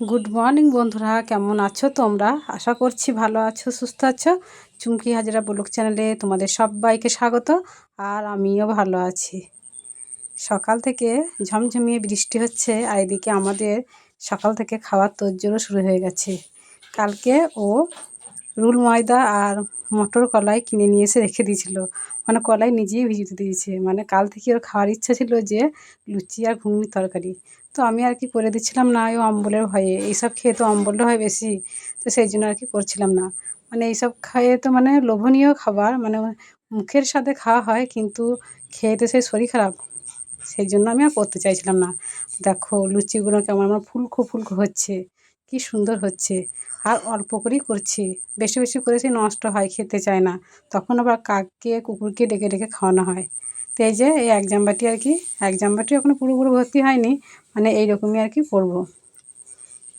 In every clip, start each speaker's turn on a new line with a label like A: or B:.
A: Good morning বন্ধুরা, কেমন আছো তোমরা? আশা করছি ভালো আছো, সুস্থ আছো। চুমকি হাজরা ব্লগ চ্যানেলে তোমাদের সবাইকে স্বাগত। আর আমিও ভালো আছি। সকাল থেকে ঝমঝমিয়ে বৃষ্টি হচ্ছে, আর এদিকে আমাদের সকাল থেকে খাওয়ার তোড়জোড়ও শুরু হয়ে গেছে। কালকে ও রুল ময়দা আর মটর কলাই কিনে নিয়ে এসে রেখে দিয়েছিল, মানে কলাই নিজেই ভিজিয়ে দিয়েছে। মানে কাল থেকে ওর খাওয়ার ইচ্ছা ছিল যে লুচি আর ঘুগনি তরকারি। তো আমি আর কি করে দিচ্ছিলাম না, ও অম্বলের ভয়ে, এইসব খেয়ে তো অম্বল হয় বেশি, তো সেই জন্য আর কি করছিলাম না। মানে এইসব খেয়ে তো মানে লোভনীয় খাবার, মানে মুখের সাথে খাওয়া হয়, কিন্তু খেয়ে তো সেই শরীর খারাপ, সেই জন্য আমি আর করতে চাইছিলাম না। দেখো লুচিগুলো কেমন আমার ফুলকো ফুলকো হচ্ছে, কি সুন্দর হচ্ছে। আর অল্প করেই করছি, বেশি বেশি করেছি নষ্ট হয়, খেতে চায় না, তখন আবার কাককে কুকুরকে ডেকে ডেকে খাওয়ানো হয়। তো এই যে এই এক জামবাটি আর কি, এক জামবাটি এখনও পুরোপুরি ভর্তি হয়নি, মানে এইরকমই আর কি করবো।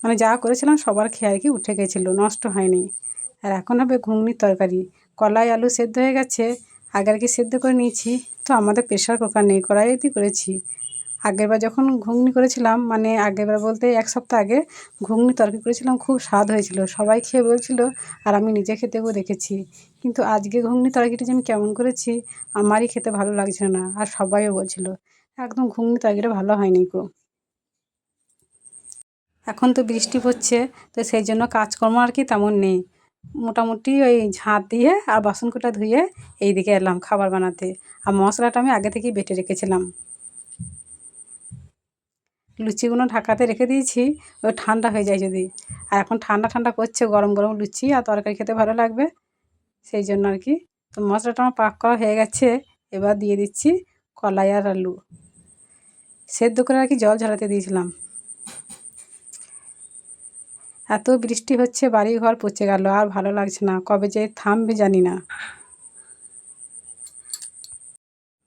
A: মানে যা করেছিলাম সবার খেয়ে আর কি উঠে গেছিলো, নষ্ট হয়নি। আর এখন হবে ঘুগনির তরকারি। কলাই আলু সেদ্ধ হয়ে গেছে, আগে আর কি সেদ্ধ করে নিয়েছি। তো আমাদের প্রেশার কুকার নেই, কড়াইতেই করেছি। আগেরবার যখন ঘুগনি করেছিলাম, মানে আগেরবার বলতে এক সপ্তাহ আগে ঘুগনি তরকারি করেছিলাম, খুব স্বাদ হয়েছিল, সবাই খেয়ে বলছিল, আর আমি নিজে খেতেও দেখেছি। কিন্তু আজকে ঘুগনি তরকারিটা যে আমি কেমন করেছি, আমারই খেতে ভালো লাগছিল না, আর সবাইও বলছিল একদম ঘুগনি তরকারিটা ভালো হয়নি গো। এখন তো বৃষ্টি পড়ছে, তো সেই জন্য কাজকর্ম আর কি তেমন নেই। মোটামুটি ওই ঝাঁট দিয়ে আর বাসনকোটা ধুয়ে এই দিকে এলাম খাবার বানাতে। আর মশলাটা আমি আগে থেকেই বেটে রেখেছিলাম। লুচিগুলো ঢাকাতে রেখে দিয়েছি, ওই ঠান্ডা হয়ে যায় যদি। আর এখন ঠান্ডা ঠান্ডা করছে, গরম গরম লুচি আর তরকারি খেতে ভালো লাগবে, সেই জন্য আর কি। তো মশলাটা আমার পাক করা হয়ে গেছে, এবার দিয়ে দিচ্ছি কলাই আর আলু সেদ্ধ করে আর কি জল ঝরাতে দিয়েছিলাম। এত বৃষ্টি হচ্ছে, বাড়ি ঘর পচে গেল, আর ভালো লাগছে না, কবে যে থামবে জানি না।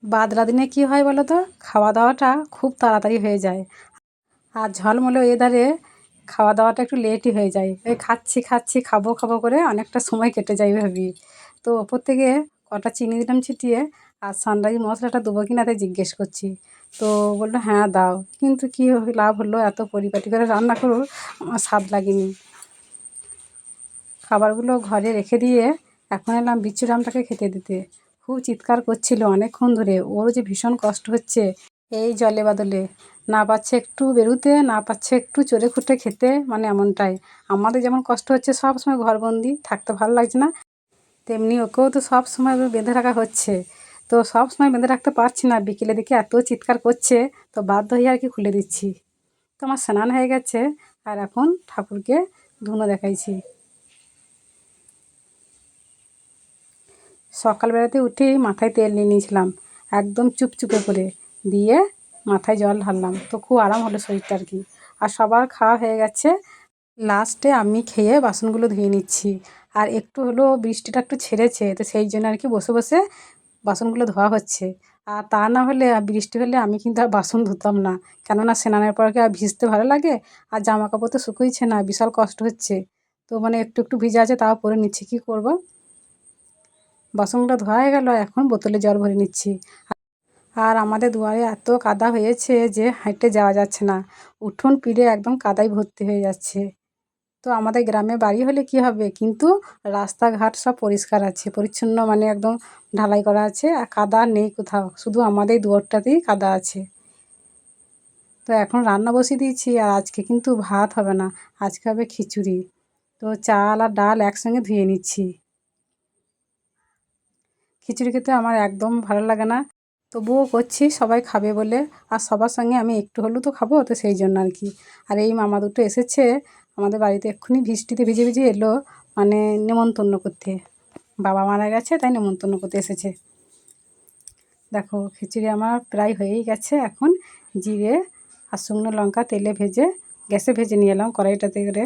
A: বাদলা দিনে কি হয় বলো তো, খাওয়া দাওয়াটা খুব তাড়াতাড়ি হয়ে যায়, আর ঝলমলে ওয়েদারে খাওয়া দাওয়াটা একটু লেটই হয়ে যায়। এই খাচ্ছি খাচ্ছি খাবো খাবো করে অনেকটা সময় কেটে যায় ভাবি। তো ওপর থেকে কটা চিনি দিলাম ছিটিয়ে, আর সানরাইজ মশলাটা দেবো কি না তাই জিজ্ঞেস করছি। তো বললো হ্যাঁ দাও, কিন্তু কী লাভ হলো, এত পরিপাটি করে রান্না করো, আমার স্বাদ লাগেনি। খাবারগুলো ঘরে রেখে দিয়ে এখন এলাম বিচ্ছুরামটাকে খেতে দিতে। খুব চিৎকার করছিল অনেকক্ষণ ধরে, ওরও যে ভীষণ কষ্ট হচ্ছে এই জলে বাদলে, না পাচ্ছে একটু বেরোতে, না পাচ্ছে একটু চড়ে খুঁটে খেতে, মানে এমনটাই। আমাদের যেমন কষ্ট হচ্ছে সব সময় ঘরবন্দি থাকতে ভালো লাগছে না, তেমনি ওকেও তো সব সময় বেঁধে রাখা হচ্ছে। তো সব সময় বেঁধে রাখতে পারছি না, বিকেলে দিকে এত চিৎকার করছে, তো বাধ্য হয়ে আর কি খুলে দিচ্ছি। তো আমার স্নান হয়ে গেছে, আর এখন ঠাকুরকে ধুনো দেখাইছি। সকালবেলাতে উঠেই মাথায় তেল নিয়ে নিয়েছিলাম, একদম চুপচুপে করে দিয়ে মাথায় জল ঢাললাম, তো খুব আরাম হলো শরীরটা আর কি। আর সবার খাওয়া হয়ে গেছে, লাস্টে আমি খেয়ে বাসনগুলো ধুয়ে নিচ্ছি। আর একটু হলো বৃষ্টিটা একটু ছেড়েছে, তো সেই জন্য আর কি বসে বসে বাসনগুলো ধোয়া হচ্ছে। আর তা না হলে, বৃষ্টি হলে আমি কিন্তু আর বাসন ধুতাম না, কেননা স্নানের পর কি আর ভিজতে ভালো লাগে, আর জামা কাপড় তো শুকোইছে না, বিশাল কষ্ট হচ্ছে। তো মানে একটু একটু ভিজে আছে, তাও পরে নিচ্ছি, কী করব। বাসনগুলো ধোয়া হয়ে গেল, এখন বোতলে জল ভরে নিচ্ছি। আর আমাদের দুয়ারে এত কাদা হয়েছে যে হেঁটে যাওয়া যাচ্ছে না, উঠোন পিড়ে একদম কাদায় ভর্তি হয়ে যাচ্ছে। তো আমাদের গ্রামে বাড়ি হলে কি হবে, কিন্তু রাস্তাঘাট সব পরিষ্কার আছে, পরিচ্ছন্ন, মানে একদম ঢালাই করা আছে, আর কাদা নেই কোথাও, শুধু আমাদের দুয়ারটাতেই কাদা আছে। তো এখন রান্না বসিয়ে দিয়েছি, আর আজকে কিন্তু ভাত হবে না, আজকে হবে খিচুড়ি। তো চাল আর ডাল একসঙ্গে ধুয়ে নিচ্ছি। খিচুড়ি খেতে আমার একদম ভালো লাগে না, তবুও করছি সবাই খাবে বলে, আর সবার সঙ্গে আমি একটু হলেও তো খাবো, তো সেই জন্য আর কি। আর এই মামা দুটো এসেছে আমাদের বাড়িতে, এক্ষুনি বৃষ্টিতে ভিজে ভিজে এলো, মানে নেমন্তন্ন করতে, বাবা মারা গেছে তাই নেমন্তন্ন করতে এসেছে। দেখো খিচুড়ি আমার প্রায় হয়েই গেছে, এখন জিরে আর শুকনো লঙ্কা তেলে ভেজে গ্যাসে ভেজে নিয়ে এলাম কড়াইটাতে করে,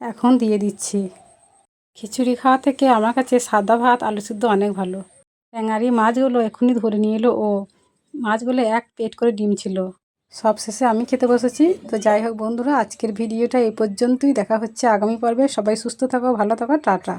A: এখন দিয়ে দিচ্ছি। খিচুড়ি খাওয়া থেকে আমার কাছে সাদা ভাত আলু সিদ্ধ অনেক ভালো। ট্যাঙারি মাছগুলো এক্ষুনি ধরে নিয়ে এলো ও, মাছগুলো এক পেট করে ডিম ছিল। সব শেষে আমি খেতে বসেছি। তো যাই হোক বন্ধুরা, আজকের ভিডিওটা এই পর্যন্তই, দেখা হচ্ছে আগামী পর্বে। সবাই সুস্থ থাকো, ভালো থাকো, টাটা।